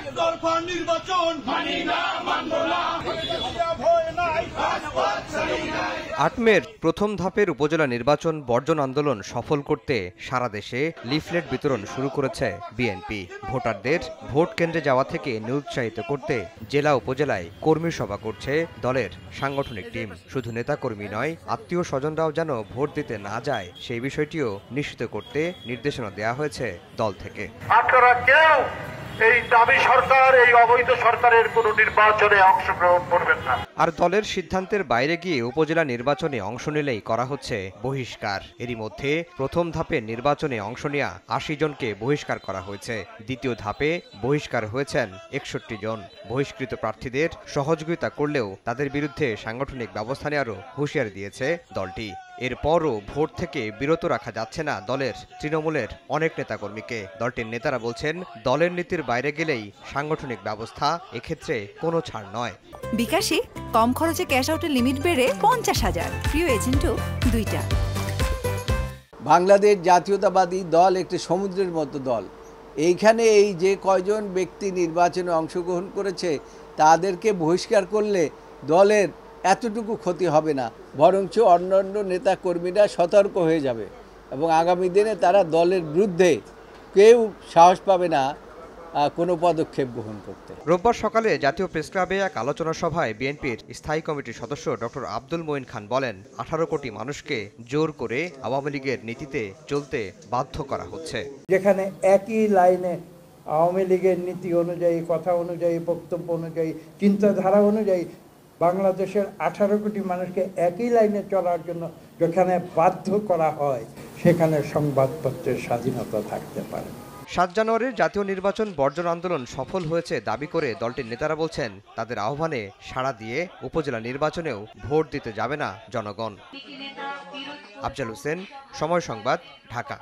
একতরফা নির্বাচন মানি না, মানব না। ৮ মের প্রথম ধাপের উপজেলা নির্বাচন বর্জন আন্দোলন সফল করতে সারা দেশে লিফলেট বিতরণ শুরু করেছে বিএনপি। ভোটারদের ভোট কেন্দ্রে যাওয়া থেকে নিরুৎসাহিত করতে জেলা উপজেলায় কর্মী সভা করছে দলের সাংগঠনিক টিম। শুধু নেতাকর্মী নয়, আত্মীয় স্বজনরাও যেন ভোট দিতে না যায় সেই বিষয়টিও নিশ্চিত করতে নির্দেশনা দেওয়া হয়েছে দল থেকে। আপনারা কেউ এই দাবি সরকার, এই অবৈধ সরকারের কোনো নির্বাচনে অংশগ্রহণ করবেন না। আর দলের সিদ্ধান্তের বাইরে গিয়ে উপজেলা নির্বাচনে অংশ নিলেই করা হচ্ছে বহিষ্কার। এরই মধ্যে প্রথম ধাপে নির্বাচনে অংশ নেওয়া ৮০ জনকে বহিষ্কার করা হয়েছে। দ্বিতীয় ধাপে বহিষ্কার হয়েছেন ৬১ জন। বহিষ্কৃত প্রার্থীদের সহযোগিতা করলেও তাদের বিরুদ্ধে সাংগঠনিক ব্যবস্থা নেওয়ারও হুঁশিয়ারি দিয়েছে দলটি। এরপরও ভোট থেকে বিরত রাখা যাচ্ছে না দলের তৃণমূলের অনেক নেতাকর্মীকে। দলটির নেতারা বলছেন, দলের নীতির বাইরে গেলেই সাংগঠনিক ব্যবস্থা এক্ষেত্রে কোনো ছাড় নয়। বিকাশে কম খরচে ক্যাশ আউটের লিমিট বেড়ে ৫০,০০০। প্রিয় এজেন্টও ২টা। বাংলাদেশ জাতীয়তাবাদী দল একটি সমুদ্রের মতো দল। এইখানে এই যে কয়জন ব্যক্তি নির্বাচনে অংশগ্রহণ করেছে তাদেরকে বহিষ্কার করলে দলের এতটুকু ক্ষতি হবে না, বরঞ্চ অন্যান্য নেতা কর্মীরা সতর্ক হয়ে যাবে এবং আগামী দিনে তারা দলের বিরুদ্ধে কেউ সাহস পাবে না কোনো পদক্ষেপ গ্রহণ করতে। রোববার সকালে জাতীয় প্রেস ক্লাবে এক আলোচনা সভায় বিএনপির স্থায়ী কমিটির সদস্য ডক্টর আব্দুল মঈন খান বলেন, ১৮ কোটি মানুষকে জোর করে আওয়ামী লীগের নীতিতে চলতে বাধ্য করা হচ্ছে। যেখানে একই লাইনে আওয়ামী লীগের নীতি অনুযায়ী, কথা অনুযায়ী, বক্তব্য অনুযায়ী, চিন্তাধারা অনুযায়ী বাংলাদেশের ১৮ কোটি মানুষকে একই লাইনে চলার জন্য যেখানে বাধ্য করা হয়, সেখানে সংবাদপত্রের স্বাধীনতা থাকতে পারে। ৭ জানুয়ারির জাতীয় নির্বাচন বর্জন আন্দোলন সফল হয়েছে দাবি করে দলটির নেতারা বলছেন, তাদের আহ্বানে সাড়া দিয়ে উপজেলা নির্বাচনেও ভোট দিতে যাবে না জনগণ। আফজাল হোসেন, সময় সংবাদ, ঢাকা।